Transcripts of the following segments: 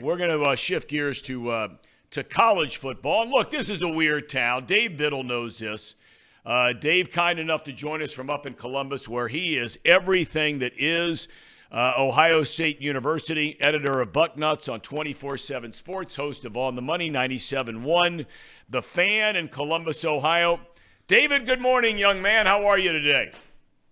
we're going to shift gears to college football. And look, this is a weird town. Dave Biddle knows this. Dave, kind enough to join us from up in Columbus, where he is everything that is Ohio State University, editor of BuckNuts on 24/7 Sports, host of On the Money 97.1, The Fan in Columbus, Ohio. David, good morning, young man. How are you today?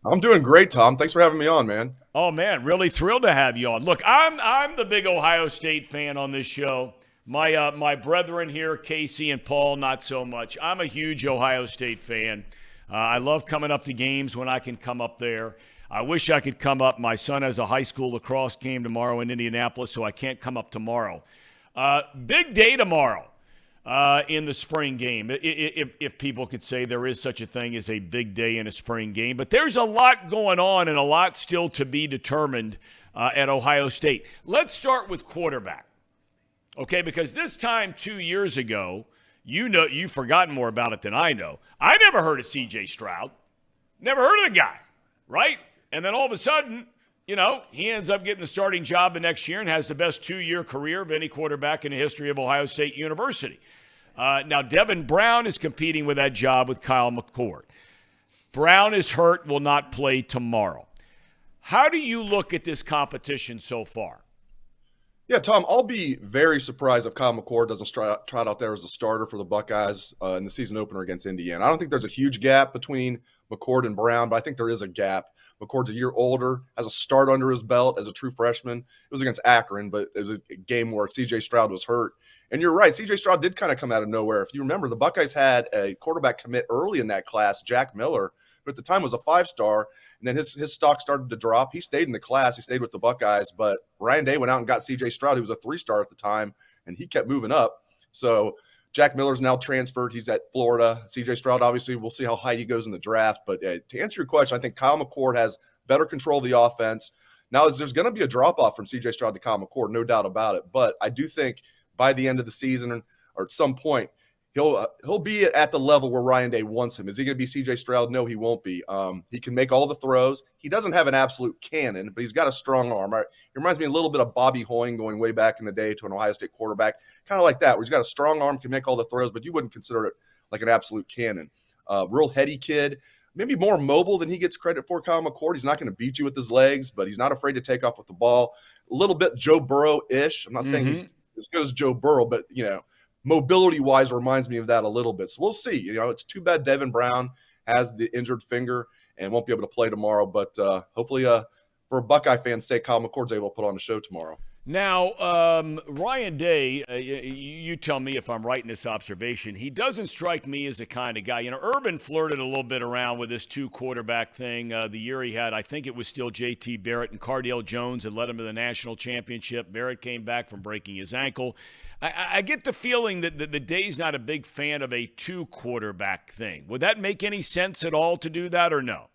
I'm doing great, Thom. Thanks for having me on, man. Oh, man, really thrilled to have you on. Look, I'm the big Ohio State fan on this show. My brethren here, Casey and Paul, not so much. I'm a huge Ohio State fan. I love coming up to games when I can come up there. I wish I could come up. My son has a high school lacrosse game tomorrow in Indianapolis, so I can't come up tomorrow. Big day tomorrow in the spring game, if people could say there is such a thing as a big day in a spring game. But there's a lot going on and a lot still to be determined at Ohio State. Let's start with quarterback, okay? Because this time 2 years ago, you've forgotten more about it than I know. I never heard of C.J. Stroud. Never heard of the guy, right? And then all of a sudden, he ends up getting the starting job the next year and has the best 2-year career of any quarterback in the history of Ohio State University. Now, Devin Brown is competing with that job with Kyle McCord. Brown is hurt, will not play tomorrow. How do you look at this competition so far? Yeah, Thom, I'll be very surprised if Kyle McCord doesn't trot out there as a starter for the Buckeyes in the season opener against Indiana. I don't think there's a huge gap between McCord and Brown, but I think there is a gap. McCord's a year older, has a start under his belt as a true freshman. It was against Akron, but it was a game where C.J. Stroud was hurt. And you're right, C.J. Stroud did kind of come out of nowhere. If you remember, the Buckeyes had a quarterback commit early in that class, Jack Miller, who at the time was a 5-star, and then his stock started to drop. He stayed in the class. He stayed with the Buckeyes, but Ryan Day went out and got C.J. Stroud, who was a 3-star at the time, and he kept moving up. So Jack Miller's now transferred. He's at Florida. C.J. Stroud, obviously, we'll see how high he goes in the draft. But to answer your question, I think Kyle McCord has better control of the offense. Now, there's going to be a drop-off from C.J. Stroud to Kyle McCord, no doubt about it. But I do think by the end of the season or at some point, he'll be at the level where Ryan Day wants him. Is he going to be C.J. Stroud? No, he won't be. He can make all the throws. He doesn't have an absolute cannon, but he's got a strong arm. Right? He reminds me a little bit of Bobby Hoying going way back in the day to an Ohio State quarterback, kind of like that, where he's got a strong arm, can make all the throws, but you wouldn't consider it like an absolute cannon. Real heady kid, maybe more mobile than he gets credit for, Kyle McCord. He's not going to beat you with his legs, but he's not afraid to take off with the ball. A little bit Joe Burrow-ish. I'm not saying he's as good as Joe Burrow, but, mobility-wise reminds me of that a little bit. So we'll see. It's too bad Devin Brown has the injured finger and won't be able to play tomorrow. But hopefully, for Buckeye fans' sake, Kyle McCord's able to put on the show tomorrow. Now, Ryan Day, you tell me if I'm right in this observation. He doesn't strike me as the kind of guy. Urban flirted a little bit around with this 2-quarterback thing. The year he had, I think it was still J.T. Barrett and Cardale Jones that led him to the national championship. Barrett came back from breaking his ankle. I get the feeling that the Day's not a big fan of a 2-quarterback thing. Would that make any sense at all to do that or no?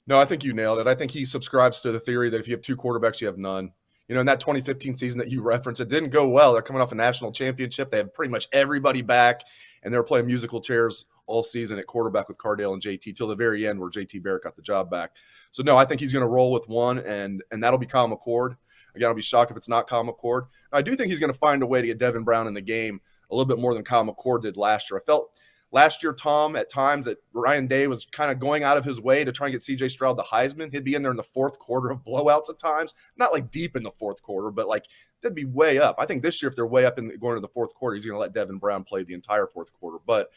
No, I think you nailed it. I think he subscribes to the theory that if you have 2 quarterbacks, you have none. In that 2015 season that you referenced, it didn't go well. They're coming off a national championship. They had pretty much everybody back, and they were playing musical chairs all season at quarterback with Cardale and JT till the very end where JT Barrett got the job back. So, no, I think he's going to roll with one, and that'll be Kyle McCord. Again, I'll be shocked if it's not Kyle McCord. I do think he's going to find a way to get Devin Brown in the game a little bit more than Kyle McCord did last year. I felt last year, Thom, at times that Ryan Day was kind of going out of his way to try and get C.J. Stroud the Heisman. He'd be in there in the fourth quarter of blowouts at times. Not like deep in the fourth quarter, but like they'd be way up. I think this year, if they're way up in going to the fourth quarter, he's going to let Devin Brown play the entire fourth quarter. But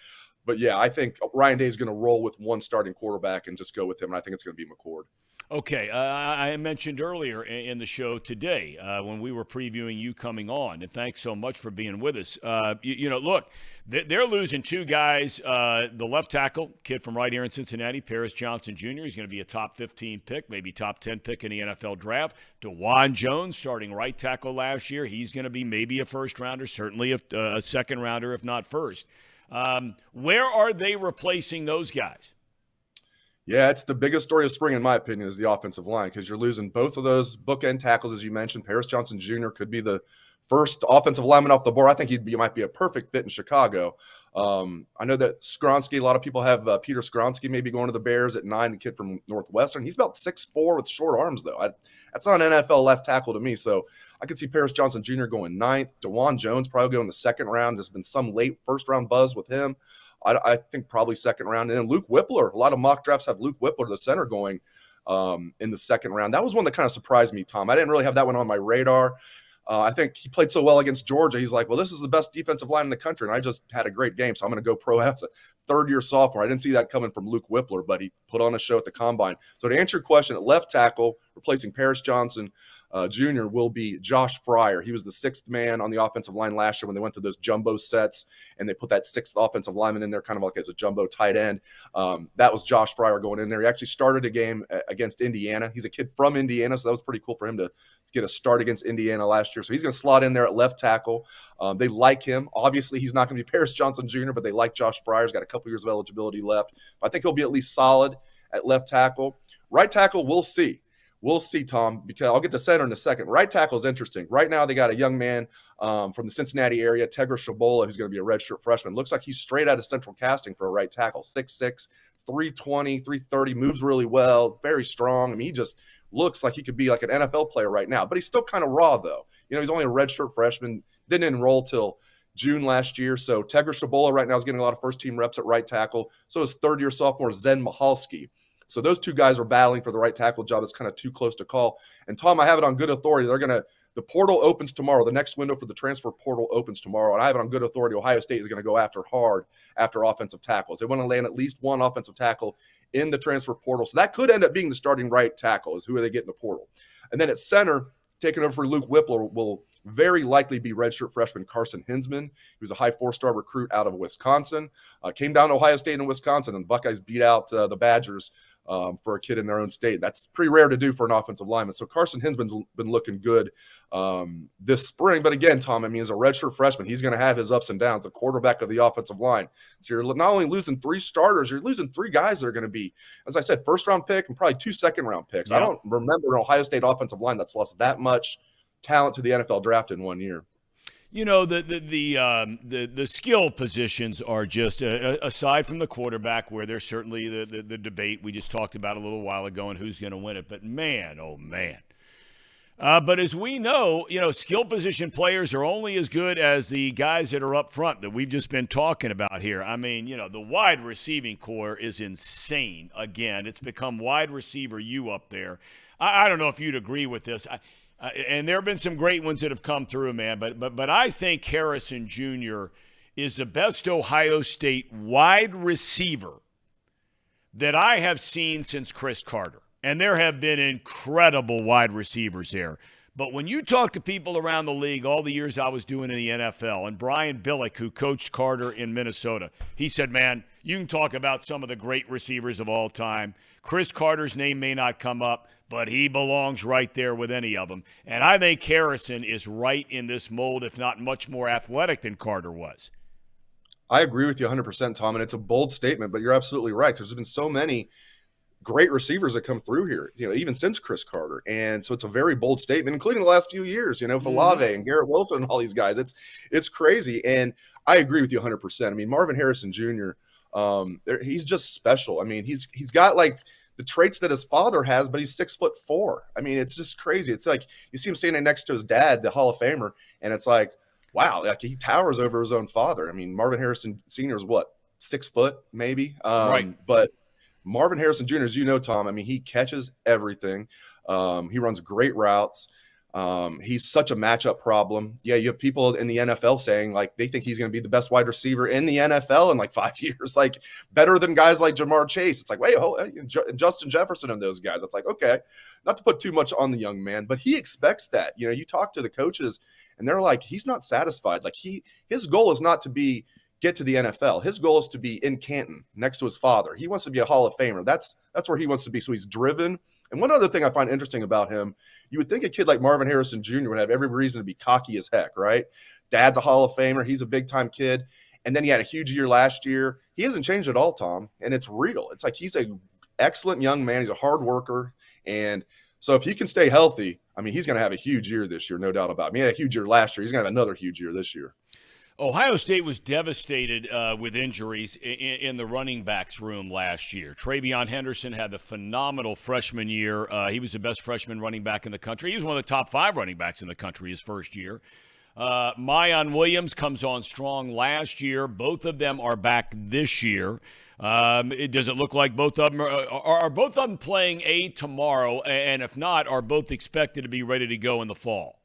yeah, I think Ryan Day is going to roll with one starting quarterback and just go with him, and I think it's going to be McCord. Okay, I mentioned earlier in the show today when we were previewing you coming on, and thanks so much for being with us. Look, they're losing 2 guys. The left tackle, kid from right here in Cincinnati, Paris Johnson Jr., he's going to be a top 15 pick, maybe top 10 pick in the NFL draft. DeJuan Jones, starting right tackle last year, he's going to be maybe a first-rounder, certainly a second-rounder, if not first. Where are they replacing those guys? Yeah, it's the biggest story of spring, in my opinion, is the offensive line, because you're losing both of those bookend tackles, as you mentioned. Paris Johnson Jr. could be the first offensive lineman off the board. I think he might be a perfect fit in Chicago. I know that Skronsky, a lot of people have Peter Skronsky maybe going to the Bears at 9, the kid from Northwestern. He's about 6'4" with short arms, though. That's not an NFL left tackle to me. So I could see Paris Johnson Jr. going 9th. DeJuan Jones probably going in the 2nd round. There's been some late first-round buzz with him. I think probably 2nd round. And then Luke Whippler. A lot of mock drafts have Luke Whippler, the center, going in the 2nd round. That was one that kind of surprised me, Tom. I didn't really have that one on my radar. I think he played so well against Georgia. He's like, well, this is the best defensive line in the country, and I just had a great game, so I'm going to go pro as a third-year sophomore. I didn't see that coming from Luke Whippler, but he put on a show at the Combine. So to answer your question, at left tackle, replacing Paris Johnson Jr. will be Josh Fryer. He was the 6th man on the offensive line last year when they went to those jumbo sets, and they put that 6th offensive lineman in there kind of like as a jumbo tight end. That was Josh Fryer going in there. He actually started a game against Indiana. He's a kid from Indiana, so that was pretty cool for him to get a start against Indiana last year. So he's going to slot in there at left tackle. They like him. Obviously, he's not going to be Paris Johnson Jr., but they like Josh Fryer. He's got a couple years of eligibility left. I think he'll be at least solid at left tackle. Right tackle, we'll see. We'll see, Tom, because I'll get to center in a second. Right tackle is interesting. Right now, they got a young man from the Cincinnati area, Tegra Shabola, who's going to be a redshirt freshman. Looks like he's straight out of central casting for a right tackle. 6'6", 320, 330, moves really well, very strong. I mean, he just looks like he could be like an NFL player right now. But he's still kind of raw, though. You know, he's only a redshirt freshman, didn't enroll till June last year. So Tegra Shabola right now is getting a lot of first-team reps at right tackle. So is third-year sophomore Zen Michalski. So those two guys are battling for the right tackle job. It's kind of too close to call. And, Tom, I have it on good authority. The portal opens tomorrow. The next window for the transfer portal opens tomorrow. And I have it on good authority. Ohio State is going to go hard after offensive tackles. They want to land at least one offensive tackle in the transfer portal. So that could end up being the starting right tackle is who they get in the portal. And then at center, taking over for Luke Whippler will very likely be redshirt freshman Carson Hinsman. He was a high 4-star recruit out of Wisconsin. Came down to Ohio State and Wisconsin, and the Buckeyes beat out the Badgers for a kid in their own state. That's pretty rare to do for an offensive lineman. So Carson Hinsman's been looking good this spring. But again, Tom, I mean, as a redshirt freshman, he's going to have his ups and downs, the quarterback of the offensive line. So you're not only losing 3 starters, you're losing 3 guys that are going to be, as I said, first-round pick and probably 2 second-round picks. Yeah. I don't remember an Ohio State offensive line that's lost that much talent to the NFL draft in 1 year. You know, the skill positions are just, aside from the quarterback, where there's certainly the debate we just talked about a little while ago and who's going to win it. But, man, oh, man. But as we know, you know, skill position players are only as good as the guys that are up front that we've just been talking about here. I mean, you know, the wide receiving core is insane. Again, it's become wide receiver U up there. I don't know if you'd agree with this. And there have been some great ones that have come through, man. But I think Harrison Jr. is the best Ohio State wide receiver that I have seen since Chris Carter. And there have been incredible wide receivers there. But when you talk to people around the league, all the years I was doing in the NFL, and Brian Billick, who coached Carter in Minnesota, he said, man, you can talk about some of the great receivers of all time. Chris Carter's name may not come up, but he belongs right there with any of them. And I think Harrison is right in this mold, if not much more athletic than Carter was. I agree with you 100%, Tom, and it's a bold statement, but you're absolutely right. There's been so many great receivers that come through here, you know, even since Chris Carter. And so it's a very bold statement, including the last few years, you know, with Olave and Garrett Wilson and all these guys. It's crazy. And I agree with you 100%. I mean, Marvin Harrison Jr., he's just special. I mean, he's got like the traits that his father has, but he's 6'4". I mean, it's just crazy. It's like you see him standing next to his dad, the Hall of Famer, and it's like, wow, like he towers over his own father. I mean, Marvin Harrison Sr. is what, 6 foot maybe? Right. But Marvin Harrison Jr., as you know, Tom, I mean, he catches everything. He runs great routes. He's such a matchup problem. Yeah, you have people in the NFL saying, like, they think he's going to be the best wide receiver in the NFL in, like, 5 years, like, better than guys like Jamar Chase. It's like, wait, Justin Jefferson and those guys. It's like, okay, not to put too much on the young man, but he expects that. You know, you talk to the coaches, and they're like, he's not satisfied. Like, his goal is not to get to the NFL. His goal is to be in Canton next to his father. He wants to be a Hall of Famer. That's where he wants to be. So he's driven. And one other thing I find interesting about him, you would think a kid like Marvin Harrison Jr. would have every reason to be cocky as heck, right? Dad's a Hall of Famer. He's a big-time kid. And then he had a huge year last year. He hasn't changed at all, Tom, and it's real. It's like he's an excellent young man. He's a hard worker. And so if he can stay healthy, I mean, he's going to have a huge year this year, no doubt about it. I mean, he had a huge year last year. He's going to have another huge year this year. Ohio State was devastated with injuries in the running backs room last year. Travion Henderson had the phenomenal freshman year. He was the best freshman running back in the country. He was one of the top 5 running backs in the country his first year. Meyer Williams comes on strong last year. Both of them are back this year. Does it look like both of them are both of them playing tomorrow? And if not, are both expected to be ready to go in the fall?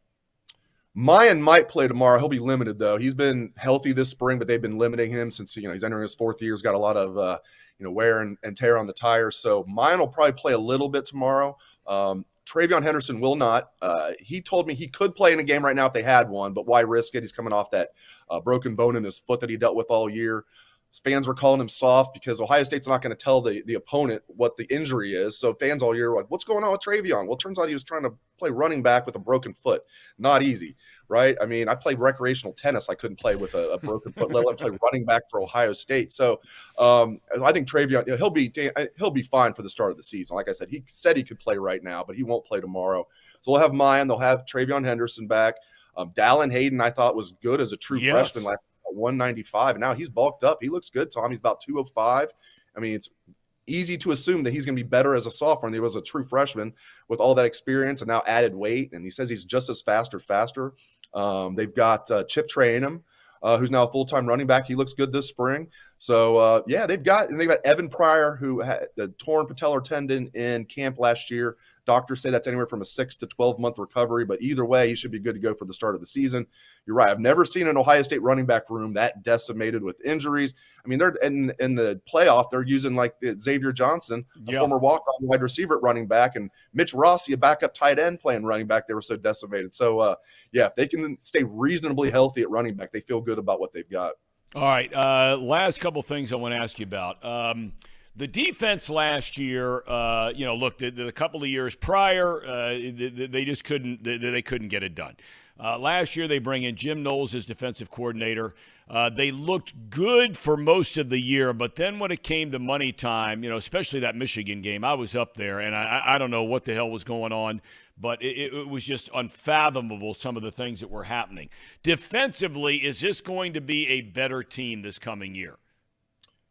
Mayan might play tomorrow. He'll be limited, though. He's been healthy this spring, but they've been limiting him since he's entering his 4th year. He's got a lot of wear and tear on the tires. So Mayan will probably play a little bit tomorrow. Travion Henderson will not. He told me he could play in a game right now if they had one, but why risk it? He's coming off that broken bone in his foot that he dealt with all year. His fans were calling him soft because Ohio State's not going to tell the opponent what the injury is. So fans all year were like, what's going on with Travion? Well, it turns out he was trying to play running back with a broken foot. Not easy, right? I mean, I played recreational tennis. I couldn't play with a broken foot, let alone play running back for Ohio State. So I think Travion, he'll be fine for the start of the season. Like I said, he said he could play right now, but he won't play tomorrow. So we'll have Mayan. They'll have Travion Henderson back. Dallin Hayden, I thought, was good as a true freshman last 195, and now he's bulked up. He looks good, Tom. He's about 205. I mean, it's easy to assume that he's going to be better as a sophomore than he was a true freshman with all that experience and now added weight. And he says he's just as fast or faster. They've got Chip Trayanum, who's now a full-time running back. He looks good this spring. So, they've got Evan Pryor, who had the torn patellar tendon in camp last year. Doctors say that's anywhere from a 6 to 12-month recovery, but either way, he should be good to go for the start of the season. You're right. I've never seen an Ohio State running back room that decimated with injuries. I mean, they're in the playoff, they're using like Xavier Johnson, a former walk-on wide receiver at running back, and Mitch Rossi, a backup tight end playing running back. They were so decimated. So, if they can stay reasonably healthy at running back, they feel good about what they've got. All right. Last couple things I want to ask you about. The defense last year, look, the couple of years prior, they just couldn't. They couldn't get it done. Last year, they bring in Jim Knowles as defensive coordinator. They looked good for most of the year, but then when it came to money time, especially that Michigan game, I was up there, and I don't know what the hell was going on, but it was just unfathomable, some of the things that were happening. Defensively, is this going to be a better team this coming year?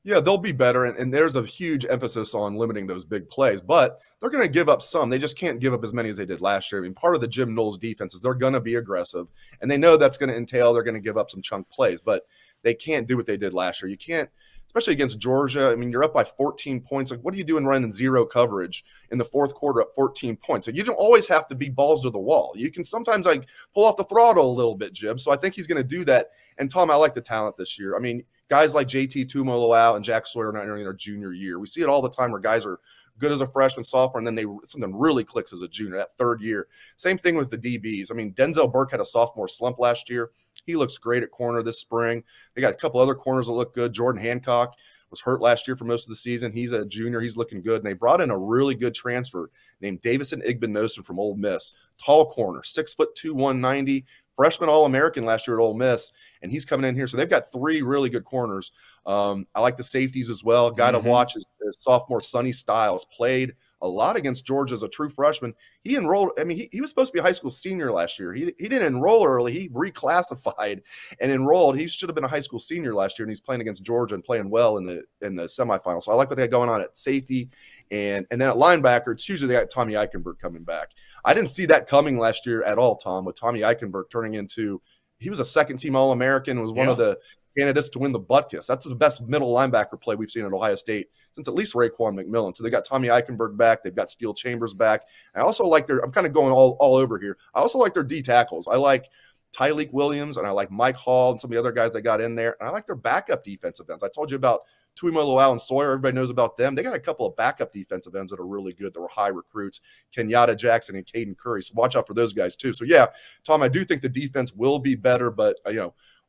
Yeah, they'll be better, and there's a huge emphasis on limiting those big plays, but they're going to give up some. They just can't give up as many as they did last year. I mean, part of the Jim Knowles defense is they're going to be aggressive, and they know that's going to entail they're going to give up some chunk plays, but they can't do what they did last year. You can't, especially against Georgia. I mean, you're up by 14 points. Like, what are you doing running zero coverage in the fourth quarter at 14 points? So you don't always have to be balls to the wall. You can sometimes pull off the throttle a little bit, Jim. So I think he's going to do that. And Tom, I like the talent this year. I mean, guys like JT Tuimoloau and Jack Sawyer are not entering their junior year. We see it all the time where guys are good as a freshman, sophomore, and then something really clicks as a junior, that third year. Same thing with the DBs. I mean, Denzel Burke had a sophomore slump last year. He looks great at corner this spring. They got a couple other corners that look good. Jordan Hancock was hurt last year for most of the season. He's a junior. He's looking good. And they brought in a really good transfer named Davison Igbinosun from Ole Miss. Tall corner, 6'2", 190. Freshman All-American last year at Ole Miss, and he's coming in here. So they've got 3 really good corners. I like the safeties as well. Guy to watch is sophomore Sonny Styles. Played a lot against Georgia as a true freshman. He enrolled. I mean, he was supposed to be a high school senior last year. He didn't enroll early. He reclassified and enrolled. He should have been a high school senior last year, and he's playing against Georgia and playing well in the semifinals. So I like what they got going on at safety. And then at linebacker, it's usually they got Tommy Eichenberg coming back. I didn't see that coming last year at all, Tom, with Tommy Eichenberg turning into – he was a second-team All-American, was one of the candidates to win the Butkus. That's the best middle linebacker play we've seen at Ohio State since at least Raekwon McMillan. So they got Tommy Eichenberg back. They've got Steele Chambers back. I also like I'm kind of going all over here. I also like their D tackles. I like Tyleik Williams, and I like Mike Hall and some of the other guys they got in there. And I like their backup defensive ends. I told you about Tuimoloau and Sawyer. Everybody knows about them. They got a couple of backup defensive ends that are really good. That were high recruits, Kenyatta Jackson and Caden Curry. So watch out for those guys too. So yeah, Tom, I do think the defense will be better, but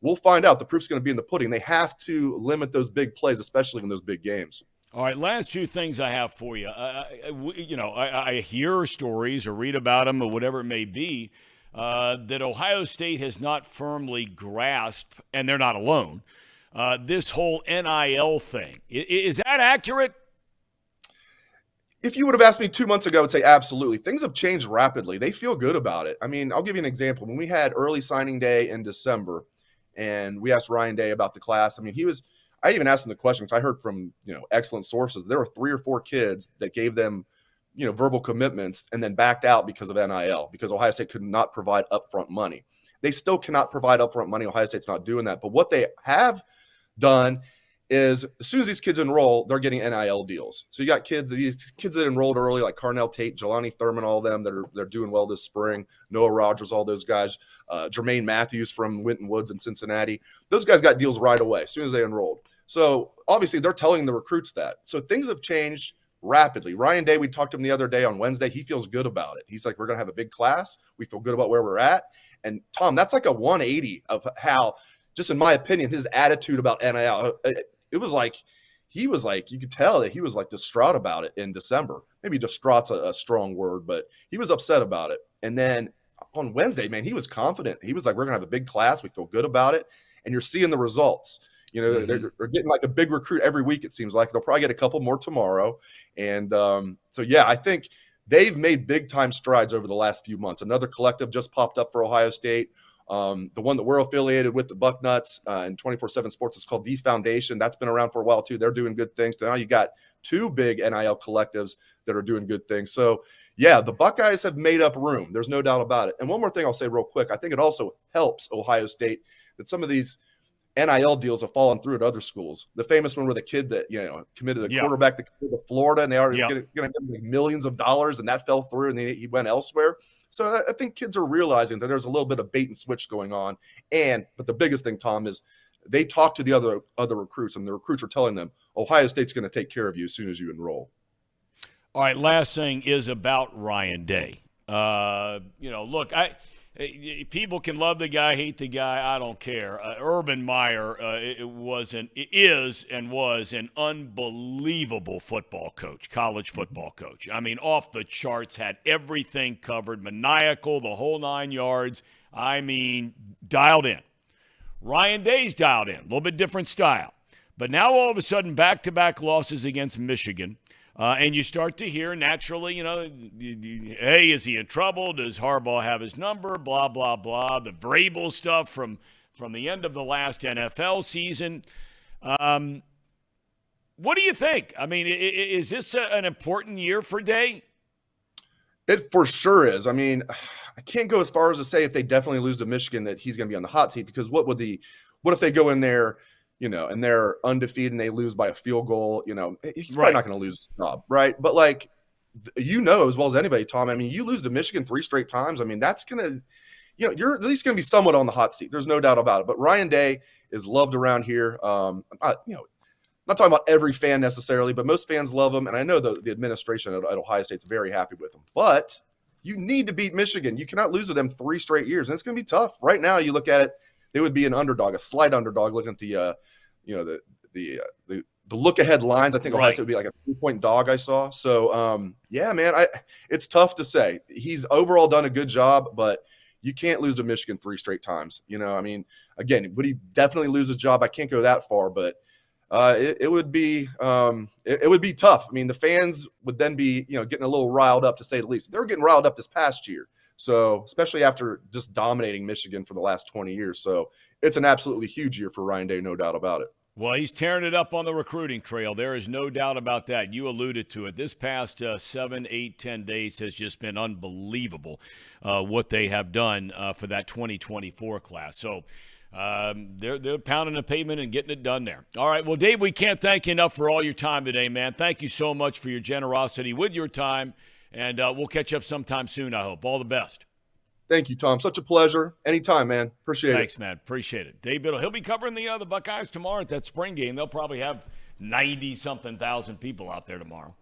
we'll find out. The proof's going to be in the pudding. They have to limit those big plays, especially in those big games. All right, last 2 things I have for you. I hear stories or read about them or whatever it may be, that Ohio State has not firmly grasped, and they're not alone, this whole NIL thing. Is that accurate? If you would have asked me 2 months ago, I would say absolutely. Things have changed rapidly. They feel good about it. I mean, I'll give you an example. When we had early signing day in December, And we asked Ryan Day about the class. I mean, I even asked him the questions. I heard from, excellent sources. There were 3 or 4 kids that gave them, verbal commitments and then backed out because of NIL, because Ohio State could not provide upfront money. They still cannot provide upfront money. Ohio State's not doing that. But what they have done is, as soon as these kids enroll, they're getting NIL deals. So you got these kids that enrolled early, like Carnell Tate, Jelani Thurman, all of them they're doing well this spring. Noah Rogers, all those guys, Jermaine Matthews from Winton Woods in Cincinnati. Those guys got deals right away as soon as they enrolled. So obviously they're telling the recruits that. So things have changed rapidly. Ryan Day, we talked to him the other day on Wednesday. He feels good about it. He's like, we're going to have a big class. We feel good about where we're at. And Thom, that's like a 180 of how, just in my opinion, his attitude about NIL. It was like, you could tell that he was like distraught about it in December. Maybe distraught's a strong word, but he was upset about it. And then on Wednesday, man, he was confident. He was like, we're going to have a big class. We feel good about it. And you're seeing the results. They're getting like a big recruit every week, it seems like. They'll probably get a couple more tomorrow. And so, yeah, I think they've made big-time strides over the last few months. Another collective just popped up for Ohio State. The one that we're affiliated with, the BuckNuts and 24/7 Sports, is called The Foundation. That's been around for a while, too. They're doing good things. Now you got 2 big NIL collectives that are doing good things. So, yeah, the Buckeyes have made up room. There's no doubt about it. And one more thing I'll say real quick. I think it also helps Ohio State that some of these NIL deals have fallen through at other schools. The famous one with a kid that, committed a quarterback that committed to Florida, and they are going to give him millions of dollars, and that fell through, and he went elsewhere. So I think kids are realizing that there's a little bit of bait and switch going on. But the biggest thing, Thom, is they talk to the other recruits, and the recruits are telling them, Ohio State's going to take care of you as soon as you enroll. All right, last thing is about Ryan Day. Look, people can love the guy, hate the guy. I don't care. Urban Meyer was an unbelievable football coach, college football coach. I mean, off the charts, had everything covered, maniacal, the whole 9 yards. I mean, dialed in. Ryan Day's dialed in, a little bit different style. But now all of a sudden, back-to-back losses against Michigan. And you start to hear naturally, hey, is he in trouble? Does Harbaugh have his number? Blah, blah, blah. The Vrabel stuff from the end of the last NFL season. What do you think? I mean, is this an important year for Day? It for sure is. I mean, I can't go as far as to say if they definitely lose to Michigan that he's going to be on the hot seat, because what if they go in there, and they're undefeated and they lose by a field goal, he's probably not going to lose his job, right? But as well as anybody, Thom, I mean, you lose to Michigan 3 straight times. I mean, that's going to, you're at least going to be somewhat on the hot seat. There's no doubt about it. But Ryan Day is loved around here. Not talking about every fan necessarily, but most fans love him. And I know the administration at Ohio State's very happy with him. But you need to beat Michigan. You cannot lose to them 3 straight years. And it's going to be tough. Right now, you look at it, they would be an underdog, a slight underdog, looking at the look ahead lines. I think Ohio State would be like a 3-point dog I saw. So, man, it's tough to say. He's overall done a good job, but you can't lose to Michigan 3 straight times. I mean, again, would he definitely lose his job? I can't go that far, but it would be tough. I mean, the fans would then be, getting a little riled up, to say the least. They were getting riled up this past year. So, especially after just dominating Michigan for the last 20 years. So, it's an absolutely huge year for Ryan Day, no doubt about it. Well, he's tearing it up on the recruiting trail. There is no doubt about that. You alluded to it. This past 7, 8, 10 days has just been unbelievable what they have done for that 2024 class. So, they're pounding the pavement and getting it done there. All right. Well, Dave, we can't thank you enough for all your time today, man. Thank you so much for your generosity with your time. And we'll catch up sometime soon, I hope. All the best. Thank you, Thom. Such a pleasure. Anytime, man. Appreciate it. Thanks, man. Appreciate it. Dave Biddle. He'll be covering the Buckeyes tomorrow at that spring game. They'll probably have 90-something thousand people out there tomorrow.